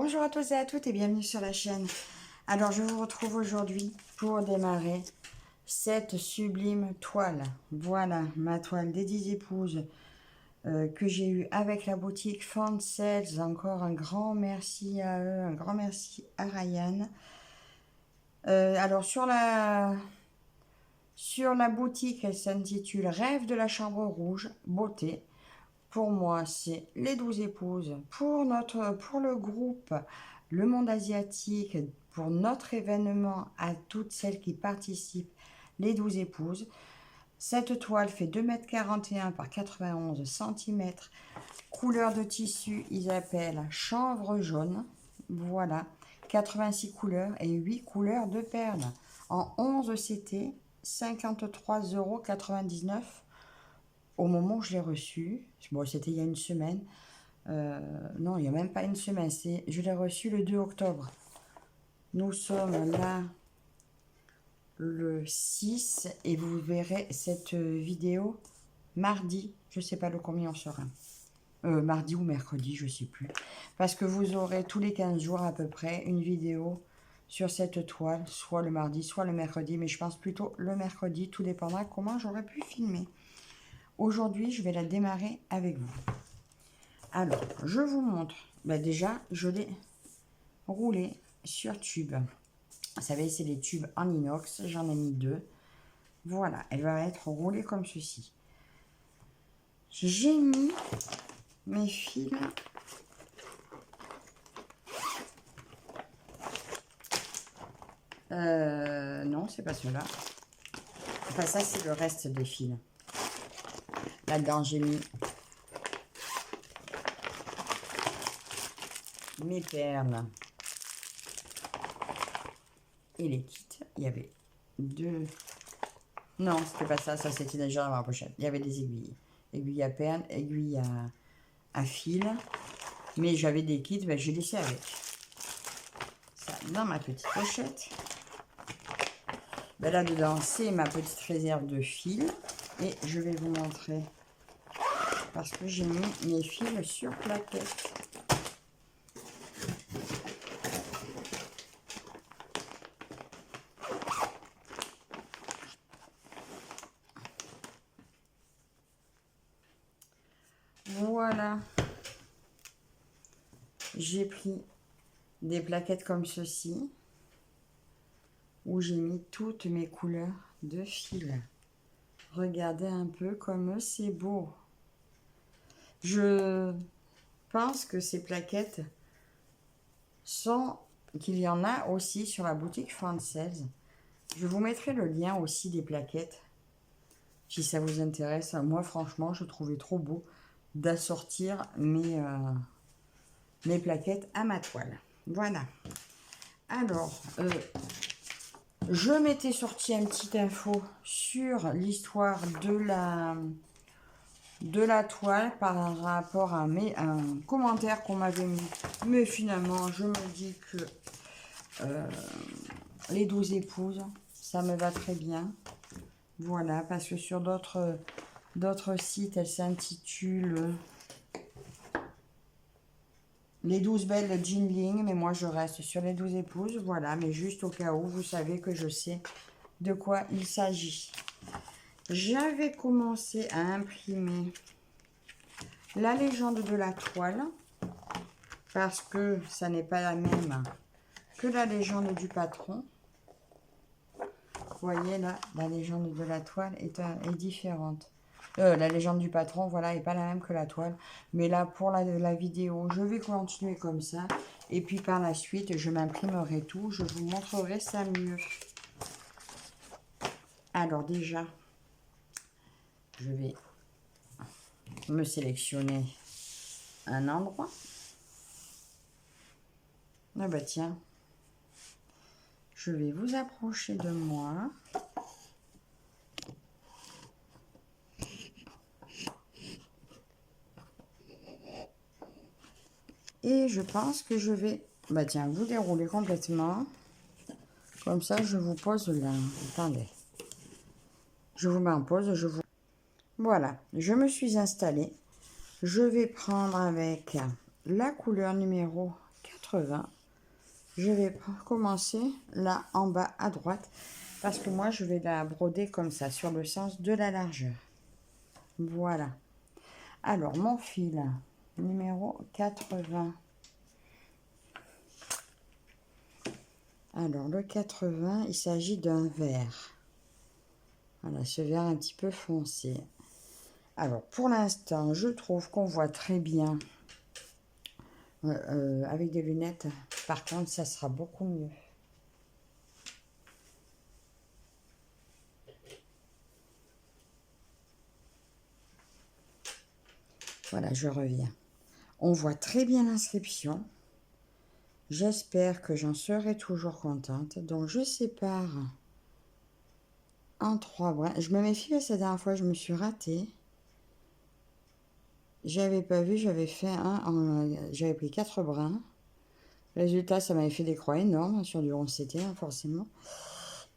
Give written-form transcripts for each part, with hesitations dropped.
Bonjour à tous et à toutes et bienvenue sur la chaîne. Alors je vous retrouve aujourd'hui pour démarrer cette sublime toile. Voilà ma toile des 10 épouses que j'ai eue avec la boutique Font Sales. Encore un grand merci à eux, un grand merci à Ryan. Alors sur la boutique, elle s'intitule Rêve de la chambre rouge, beauté. Pour moi, c'est les 12 épouses. Pour le groupe Le Monde Asiatique, pour notre événement, à toutes celles qui participent, les 12 épouses. Cette toile fait 2,41 m par 91 cm. Couleur de tissu, ils appellent chanvre jaune. Voilà, 86 couleurs et 8 couleurs de perles. En 11, c'était 53,99 € au moment où je l'ai reçu. Bon, c'était il y a une semaine. Non, il n'y a même pas une semaine. Je l'ai reçu le 2 octobre. Nous sommes là le 6 et vous verrez cette vidéo mardi. Je ne sais pas le combien on sera. Mardi ou mercredi, je ne sais plus. Parce que vous aurez tous les 15 jours à peu près une vidéo sur cette toile, soit le mardi, soit le mercredi, mais je pense plutôt le mercredi, tout dépendra comment j'aurais pu filmer. Aujourd'hui, je vais la démarrer avec vous. Alors, je vous montre. Déjà, je l'ai roulé sur tube. Vous savez, c'est des tubes en inox. J'en ai mis 2. Voilà, elle va être roulée comme ceci. J'ai mis mes fils. Non, c'est pas cela. Enfin, ça, c'est le reste des fils. Là-dedans, j'ai mis mes perles et les kits. Il y avait 2. Non, c'était pas ça. Ça, c'était déjà dans ma pochette. Il y avait des aiguilles. Aiguilles à perles, aiguilles à fil. Mais j'avais des kits, j'ai laissé avec. Ça, dans ma petite pochette. Là-dedans, c'est ma petite réserve de fils. Et je vais vous montrer. Parce que j'ai mis mes fils sur plaquettes. Voilà. J'ai pris des plaquettes comme ceci. Où j'ai mis toutes mes couleurs de fil. Regardez un peu comme c'est beau. Je pense que ces plaquettes sont, qu'il y en a aussi sur la boutique Font Sales. Je vous mettrai le lien aussi des plaquettes, si ça vous intéresse. Moi, franchement, je trouvais trop beau d'assortir mes plaquettes à ma toile. Voilà. Alors, je m'étais sorti une petite info sur l'histoire de la toile par rapport à un commentaire qu'on m'avait mis. Mais finalement, je me dis que les 12 épouses, ça me va très bien. Voilà, parce que sur d'autres sites, elle s'intitule les 12 belles Jinling, mais moi je reste sur les 12 épouses. Voilà, mais juste au cas où, vous savez que je sais de quoi il s'agit. J'avais commencé à imprimer la légende de la toile, parce que ça n'est pas la même que la légende du patron. Vous voyez là, la légende de la toile est différente. La légende du patron, voilà, est pas la même que la toile. Mais là, pour la vidéo, je vais continuer comme ça. Et puis par la suite, je m'imprimerai tout. Je vous montrerai ça mieux. Alors déjà, je vais me sélectionner un endroit. Ah bah tiens, je vais vous approcher de moi. Et je pense que je vais, bah tiens, vous dérouler complètement. Comme ça, je vous pose là. Attendez. Je vous mets en pause. Voilà, je me suis installée. Je vais prendre avec la couleur numéro 80. Je vais commencer là en bas à droite parce que moi je vais la broder comme ça sur le sens de la largeur. Voilà. Alors mon fil numéro 80. Alors le 80, il s'agit d'un vert. Voilà, ce vert un petit peu foncé. Alors pour l'instant, je trouve qu'on voit très bien avec des lunettes. Par contre, ça sera beaucoup mieux. Voilà, je reviens. On voit très bien l'inscription. J'espère que j'en serai toujours contente. Donc, je sépare en 3 brins. Je me méfie parce que la dernière fois, je me suis ratée. J'avais pas vu, j'avais fait j'avais pris 4 brins. Résultat, ça m'avait fait des croix énormes sur du 11CT, hein, forcément.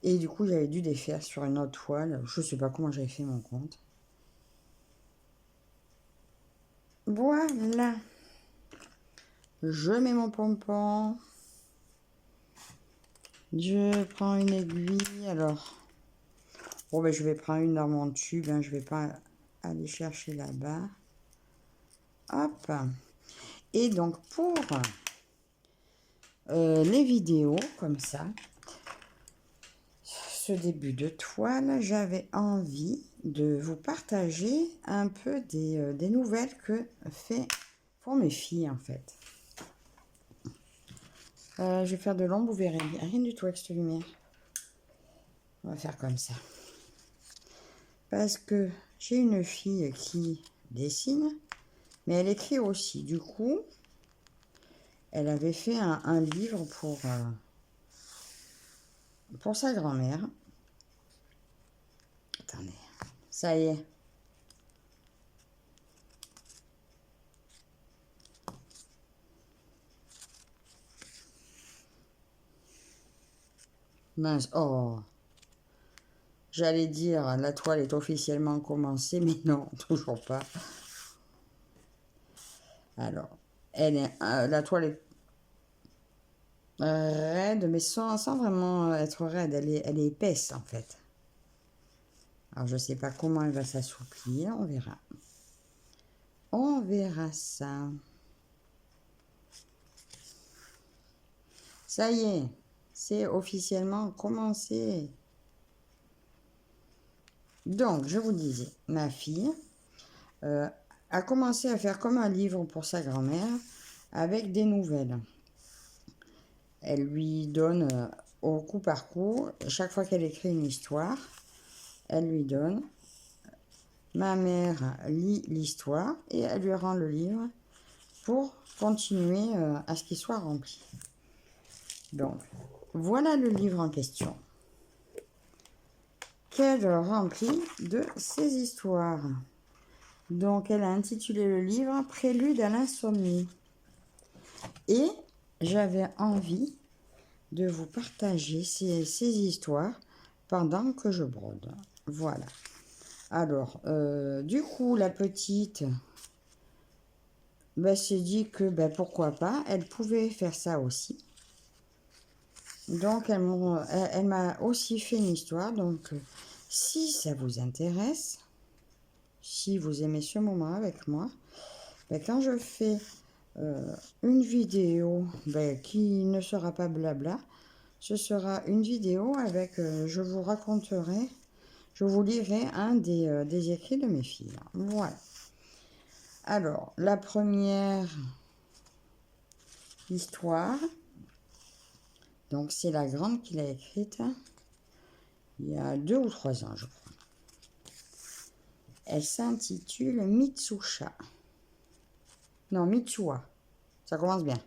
Et du coup, j'avais dû les faire sur une autre toile. Je sais pas comment j'avais fait mon compte. Voilà. Je mets mon pompon. Je prends une aiguille. Alors, bon, ben, je vais prendre une dans mon tube. Hein, je vais pas aller chercher là-bas. Hop. Et donc, pour les vidéos, comme ça, ce début de toile, j'avais envie de vous partager un peu des nouvelles que font mes filles, en fait. Je vais faire de l'ombre, vous verrez rien du tout avec cette lumière. On va faire comme ça. Parce que j'ai une fille qui dessine, mais elle écrit aussi. Du coup, elle avait fait un livre pour sa grand-mère. Attendez, ça y est. Mince, oh. J'allais dire, la toile est officiellement commencée, mais non, toujours pas. Alors, la toile est raide, mais sans vraiment être raide. Elle est épaisse, en fait. Alors, je ne sais pas comment elle va s'assouplir. On verra. On verra ça. Ça y est, c'est officiellement commencé. Donc, je vous disais, ma fille a commencé à faire comme un livre pour sa grand-mère avec des nouvelles. Elle lui donne au coup par coup, chaque fois qu'elle écrit une histoire, elle lui donne. Ma mère lit l'histoire et elle lui rend le livre pour continuer à ce qu'il soit rempli. Donc, voilà le livre en question, qu'elle remplit de ses histoires. Donc, elle a intitulé le livre « Prélude à l'insomnie ». Et j'avais envie de vous partager ces histoires pendant que je brode. Voilà. Alors, du coup, la petite s'est dit que pourquoi pas, elle pouvait faire ça aussi. Donc, elle m'a aussi fait une histoire. Donc, si ça vous intéresse, si vous aimez ce moment avec moi, quand je fais une vidéo qui ne sera pas blabla, ce sera une vidéo avec, je vous raconterai, je vous lirai un des écrits de mes filles. Voilà. Alors, la première histoire, donc c'est la grande qui l'a écrite il y a 2 ou 3 ans, je crois. Elle s'intitule Mitsusha. Non, Mitsua. Ça commence bien.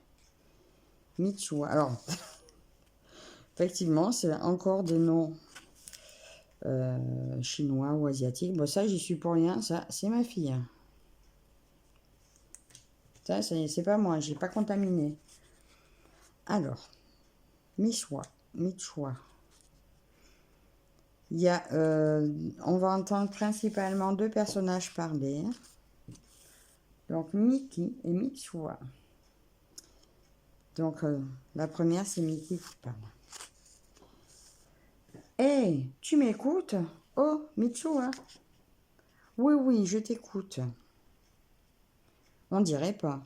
Mitsua. Alors, effectivement, c'est encore des noms chinois ou asiatiques. Bon, ça, j'y suis pour rien. Ça, c'est ma fille. Ça, c'est pas moi. J'ai pas contaminé. Alors, Mitsua. Il y a, on va entendre principalement 2 personnages parler. Donc, Miki et Mitsua. Donc, la première, c'est Mickey qui parle. Hey, tu m'écoutes? Oh, Mitsu, hein? Oui, oui, je t'écoute. On dirait pas.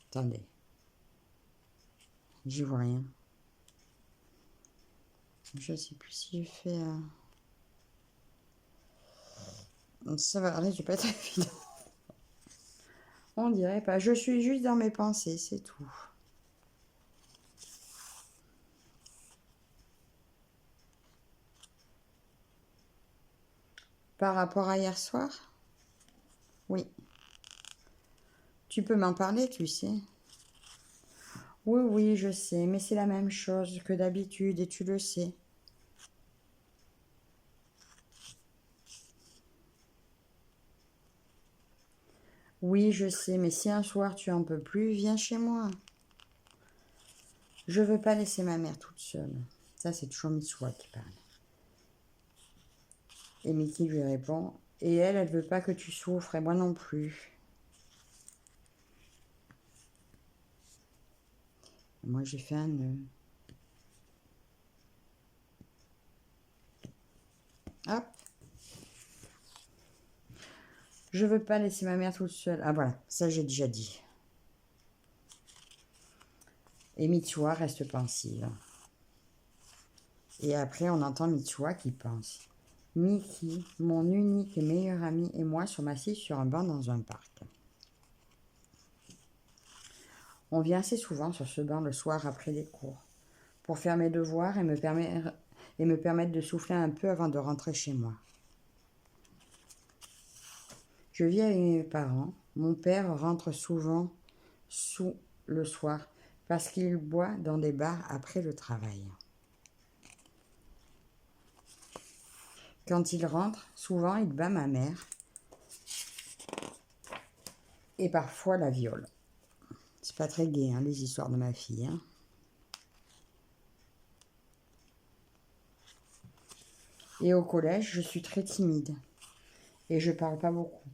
Attendez. J'y vois rien. Je sais plus si je fais... Ça va, allez, je vais pas être évident. On dirait pas. Je suis juste dans mes pensées, c'est tout. Par rapport à hier soir? Oui. Tu peux m'en parler, tu sais. Oui, oui, je sais, mais c'est la même chose que d'habitude et tu le sais. Oui, je sais, mais si un soir tu en peux plus, viens chez moi. Je veux pas laisser ma mère toute seule. Ça, c'est toujours Mitsuha qui parle. Et Mickey lui répond, et elle veut pas que tu souffres, et moi non plus. Moi, j'ai fait un nœud. Hop. Je veux pas laisser ma mère toute seule. Ah voilà, ça j'ai déjà dit. Et Mitsuha reste pensive. Et après, on entend Mitsuha qui pense. Mickey, mon unique et meilleur ami, et moi sommes assis sur un banc dans un parc. On vient assez souvent sur ce banc le soir après les cours, pour faire mes devoirs et me permettre de souffler un peu avant de rentrer chez moi. Je vis avec mes parents. Mon père rentre souvent sous le soir parce qu'il boit dans des bars après le travail. Quand il rentre, souvent il bat ma mère et parfois la viole. C'est pas très gai, hein, les histoires de ma fille. Hein. Et au collège, je suis très timide et je parle pas beaucoup.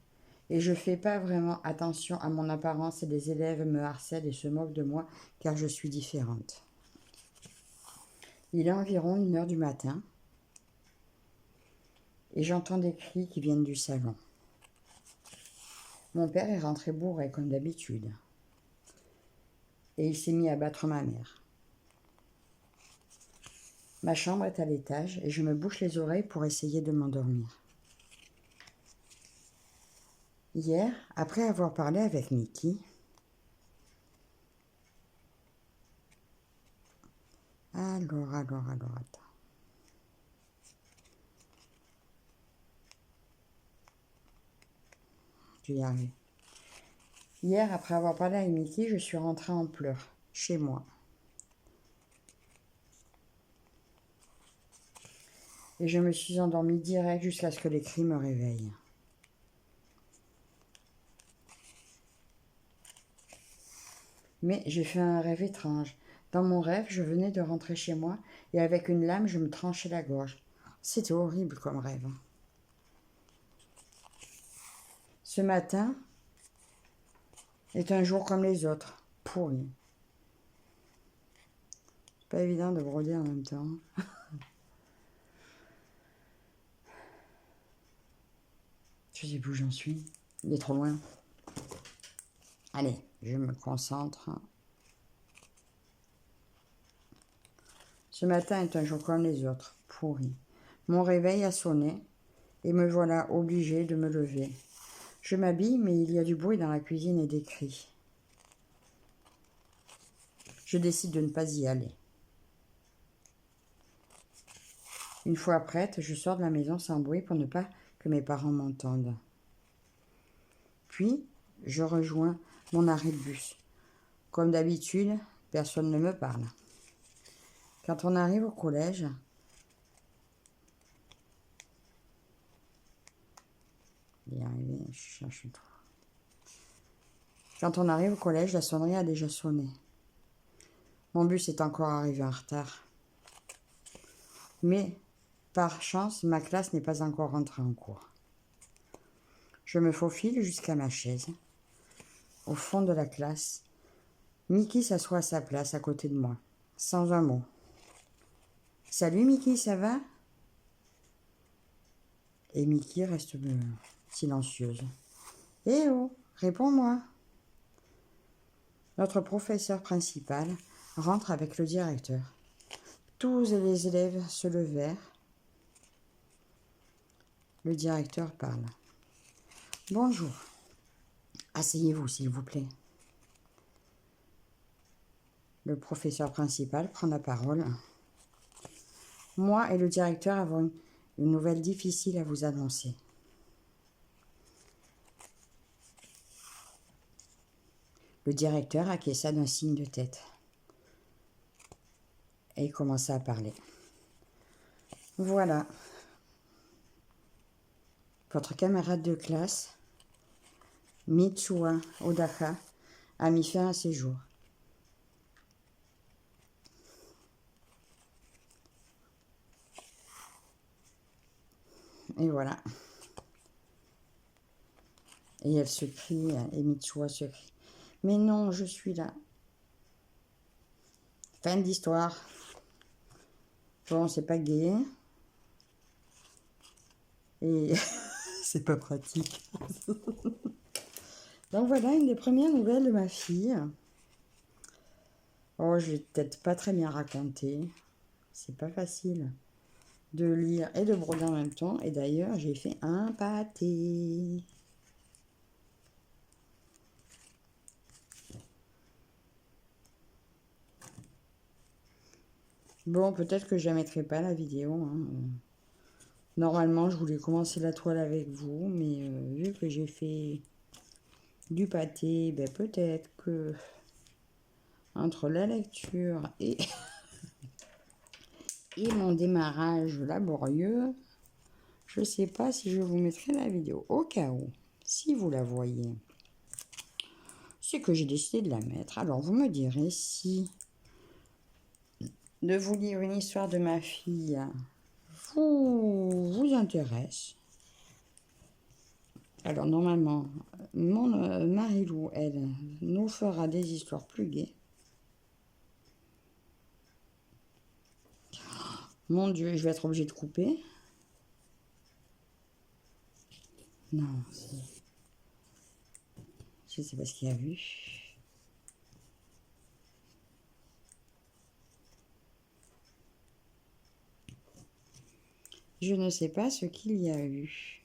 Et je fais pas vraiment attention à mon apparence et les élèves me harcèlent et se moquent de moi car je suis différente. Il est environ 1h du matin et j'entends des cris qui viennent du salon. Mon père est rentré bourré comme d'habitude et il s'est mis à battre ma mère. Ma chambre est à l'étage et je me bouche les oreilles pour essayer de m'endormir. Hier, après avoir parlé avec Mickey, alors, attends. Je vais y arriver. Hier, après avoir parlé avec Mickey, je suis rentrée en pleurs, chez moi. Et je me suis endormie direct jusqu'à ce que les cris me réveillent. Mais j'ai fait un rêve étrange. Dans mon rêve, je venais de rentrer chez moi et avec une lame, je me tranchais la gorge. C'était horrible comme rêve. Ce matin est un jour comme les autres, pourri. C'est pas évident de broder en même temps. Je sais plus où j'en suis. Il est trop loin. Allez, je me concentre. Ce matin est un jour comme les autres, pourri. Mon réveil a sonné et me voilà obligée de me lever. Je m'habille, mais il y a du bruit dans la cuisine et des cris. Je décide de ne pas y aller. Une fois prête, je sors de la maison sans bruit pour ne pas que mes parents m'entendent. Puis, je rejoins mon arrêt de bus. Comme d'habitude, personne ne me parle. Quand on arrive au collège, Quand on arrive au collège, la sonnerie a déjà sonné. Mon bus est encore arrivé en retard. Mais, par chance, ma classe n'est pas encore rentrée en cours. Je me faufile jusqu'à ma chaise, au fond de la classe, Mickey s'assoit à sa place à côté de moi, sans un mot. Salut Mickey, ça va? Et Mickey reste silencieuse. Eh oh, réponds-moi. Notre professeur principal rentre avec le directeur. Tous les élèves se levèrent. Le directeur parle. Bonjour. Asseyez-vous, s'il vous plaît. Le professeur principal prend la parole. Moi et le directeur avons une nouvelle difficile à vous annoncer. Le directeur acquiesça d'un signe de tête. Et il commença à parler. Voilà. Votre camarade de classe, Mitsuha Odaka, a mis fin à ses jours. Et voilà. Et elle se crie, et Mitsuha se crie. Mais non, je suis là. Fin d'histoire. Bon, c'est pas gay. Et c'est pas pratique. Donc voilà, une des premières nouvelles de ma fille. Oh, je vais peut-être pas très bien raconter. C'est pas facile de lire et de broder en même temps. Et d'ailleurs, j'ai fait un pâté. Bon, peut-être que je ne mettrai pas la vidéo. Hein. Normalement, je voulais commencer la toile avec vous, mais vu que j'ai fait du pâté, ben peut-être que entre la lecture et, et mon démarrage laborieux, je ne sais pas si je vous mettrai la vidéo. Au cas où, si vous la voyez, c'est que j'ai décidé de la mettre. Alors, vous me direz si de vous lire une histoire de ma fille vous intéresse. Alors, normalement, mon Marilou, elle, nous fera des histoires plus gaies. Mon Dieu, je vais être obligée de couper. Non, je sais pas ce qu'il y a eu. Je ne sais pas ce qu'il y a eu.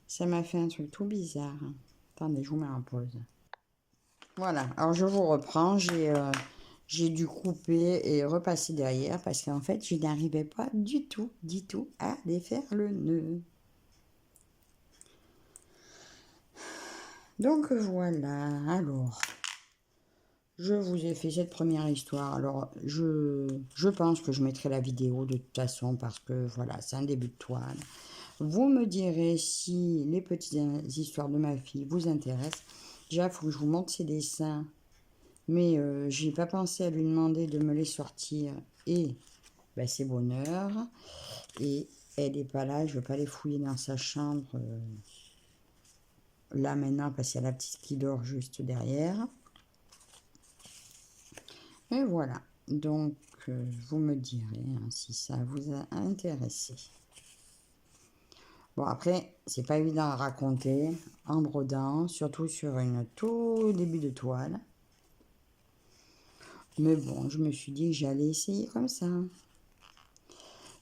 Ça m'a fait un truc tout bizarre. Attendez, je vous mets en pause. Voilà, alors je vous reprends. J'ai dû couper et repasser derrière parce qu'en fait, je n'arrivais pas du tout à défaire le nœud. Donc voilà, alors, je vous ai fait cette première histoire. Alors, je pense que je mettrai la vidéo de toute façon parce que voilà, c'est un début de toile. Vous me direz si les petites histoires de ma fille vous intéressent. Déjà, il faut que je vous montre ses dessins. Mais j'ai pas pensé à lui demander de me les sortir. Et ben, c'est bonheur. Et elle n'est pas là. Je ne vais pas les fouiller dans sa chambre. Là maintenant, parce qu'il y a la petite qui dort juste derrière. Et voilà. Donc, vous me direz hein, si ça vous a intéressé. Bon, après, c'est pas évident à raconter en brodant, surtout sur une tout début de toile. Mais bon, je me suis dit que j'allais essayer comme ça.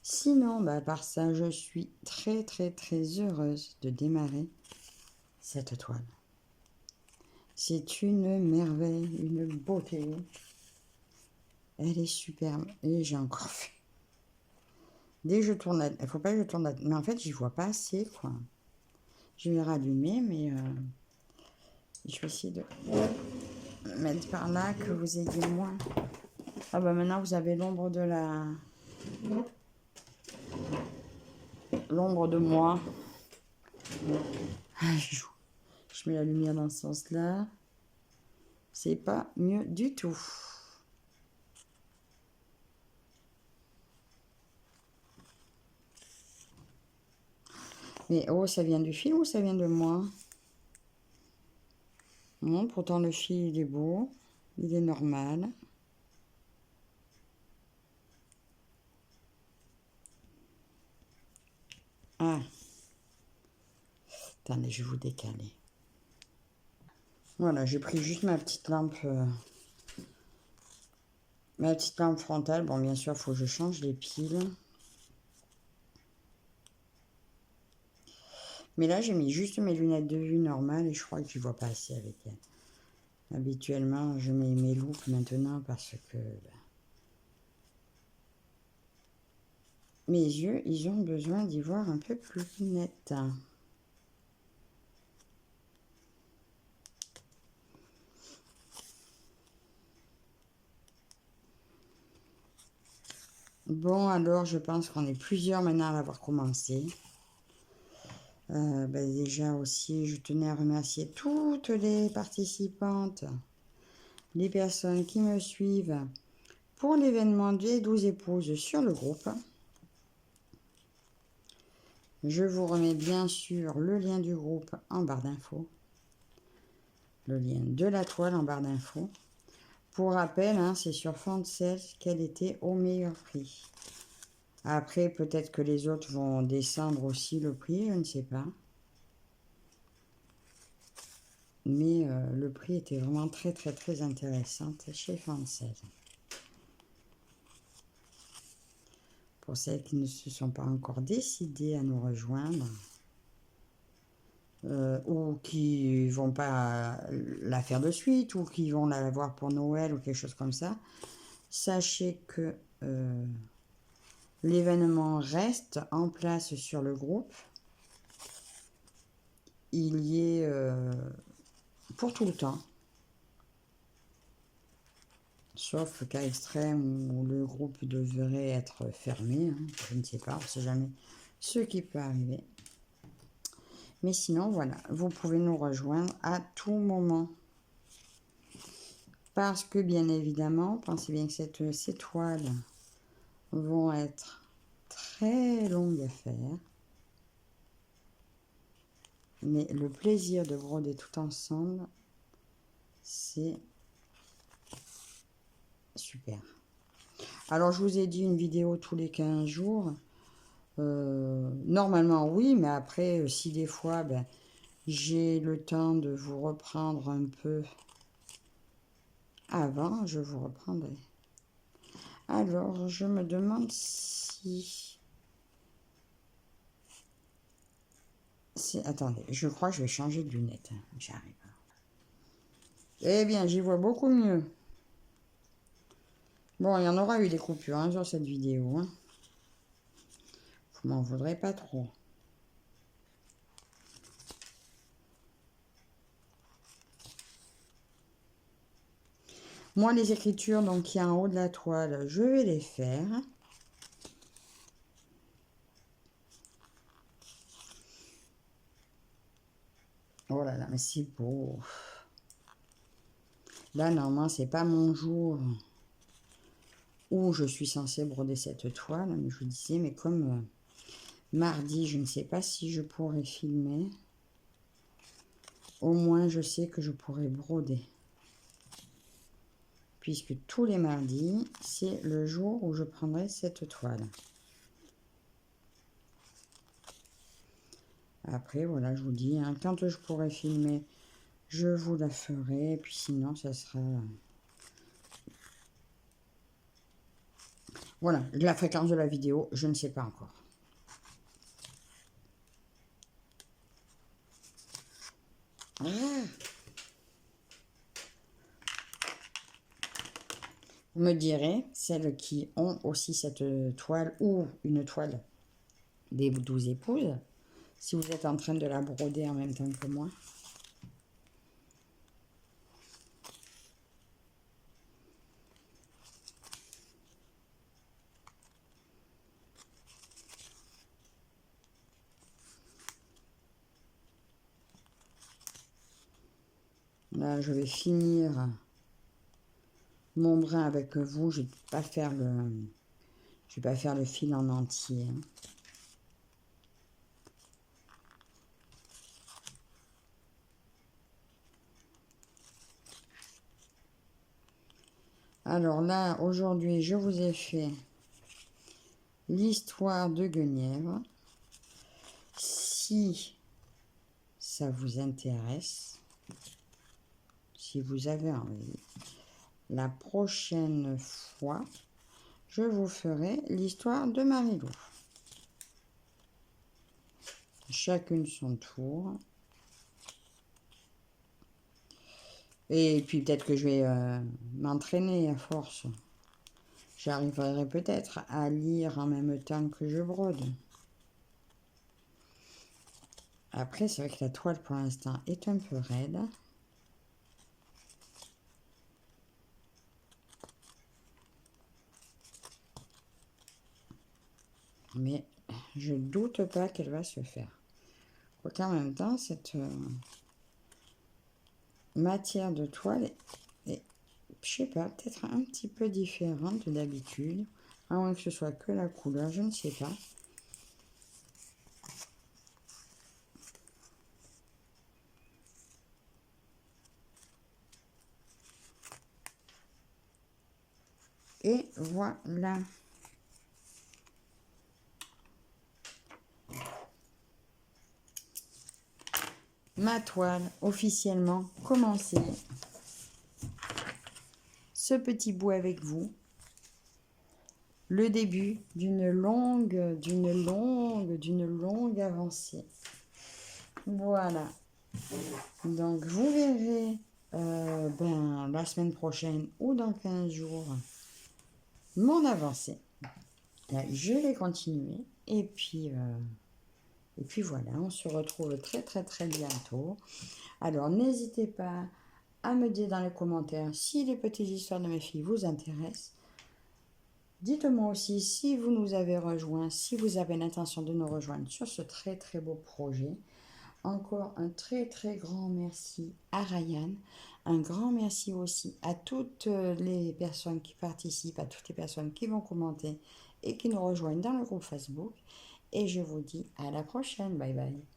Sinon, bah, à part ça, je suis très heureuse de démarrer cette toile. C'est une merveille, une beauté. Elle est superbe. Et j'ai encore fait. Dès que je tourne la... Il faut pas que je tourne la... Mais en fait, j'y vois pas assez, quoi. Je vais rallumer, mais... Je vais essayer de mettre par là, que vous ayez moins. Ah bah maintenant, vous avez l'ombre de la... L'ombre de moi. Ah, je mets la lumière dans ce sens-là. C'est pas mieux du tout. Mais oh, ça vient du fil ou ça vient de moi? Non, pourtant le fil il est beau. Il est normal. Ah, attendez, je vais vous décaler. Voilà, j'ai pris juste ma petite lampe frontale. Bon, bien sûr, il faut que je change les piles. Mais là, j'ai mis juste mes lunettes de vue normales et je crois que je ne vois pas assez avec elles. Habituellement, je mets mes loupes maintenant parce que mes yeux, ils ont besoin d'y voir un peu plus net. Bon, alors, je pense qu'on est plusieurs maintenant à l'avoir commencé. Déjà aussi, je tenais à remercier toutes les participantes, les personnes qui me suivent pour l'événement des 12 épouses sur le groupe. Je vous remets bien sûr le lien du groupe en barre d'infos, le lien de la toile en barre d'infos. Pour rappel, hein, c'est sur Fancel qu'elle était au meilleur prix. Après, peut-être que les autres vont descendre aussi le prix, je ne sais pas. Mais le prix était vraiment très très très intéressant chez Fancel. Pour celles qui ne se sont pas encore décidées à nous rejoindre, ou qui vont pas la faire de suite, ou qui vont la voir pour Noël ou quelque chose comme ça, sachez que l'événement reste en place sur le groupe. Il y est pour tout le temps, sauf cas extrême où le groupe devrait être fermé, hein, je ne sais pas, on ne sait jamais ce qui peut arriver. Mais sinon, voilà, vous pouvez nous rejoindre à tout moment. Parce que, bien évidemment, pensez bien que ces toiles vont être très longues à faire. Mais le plaisir de broder tout ensemble, c'est super. Alors, je vous ai dit une vidéo tous les 15 jours. Normalement, oui, mais après, si des fois, j'ai le temps de vous reprendre un peu avant, je vous reprendrai. Alors, je me demande si... Attendez, je crois que je vais changer de lunettes. J'arrive. Eh bien, j'y vois beaucoup mieux. Bon, il y en aura eu des coupures hein, sur cette vidéo. Hein. Vous m'en voudrez pas trop. Moi, les écritures donc qui est en haut de la toile, je vais les faire. Oh là là, mais c'est beau. Là, normalement, c'est pas mon jour où je suis censée broder cette toile. Mais je vous disais, mais comme mardi, je ne sais pas si je pourrais filmer. Au moins, je sais que je pourrais broder. Puisque tous les mardis, c'est le jour où je prendrai cette toile. Après, voilà, je vous dis, hein, quand je pourrai filmer, je vous la ferai. Et puis sinon, ça sera... Voilà, la fréquence de la vidéo, je ne sais pas encore. Ah. Vous me direz, celles qui ont aussi cette toile ou une toile des 12 épouses, si vous êtes en train de la broder en même temps que moi. Là, je vais finir mon brin avec vous. Je ne vais pas faire le fil en entier. Alors là, aujourd'hui, je vous ai fait l'histoire de Guenièvre. Si ça vous intéresse, si vous avez envie, la prochaine fois, je vous ferai l'histoire de Marilou. Chacune son tour. Et puis peut-être que je vais m'entraîner à force. J'arriverai peut-être à lire en même temps que je brode. Après, c'est vrai que la toile pour l'instant est un peu raide. Mais je doute pas qu'elle va se faire. Quoiqu'en même temps, cette matière de toile est, je sais pas, peut-être un petit peu différente de d'habitude. À moins que ce soit que la couleur, je ne sais pas. Et voilà. Ma toile officiellement commencée. Ce petit bout avec vous. Le début d'une longue avancée. Voilà. Donc vous verrez la semaine prochaine ou dans 15 jours mon avancée. Là, je vais continuer et puis voilà, on se retrouve très bientôt. Alors n'hésitez pas à me dire dans les commentaires si les petites histoires de mes filles vous intéressent. Dites-moi aussi si vous nous avez rejoints, si vous avez l'intention de nous rejoindre sur ce très beau projet. Encore un très grand merci à Ryan. Un grand merci aussi à toutes les personnes qui participent, à toutes les personnes qui vont commenter et qui nous rejoignent dans le groupe Facebook. Et je vous dis à la prochaine. Bye bye.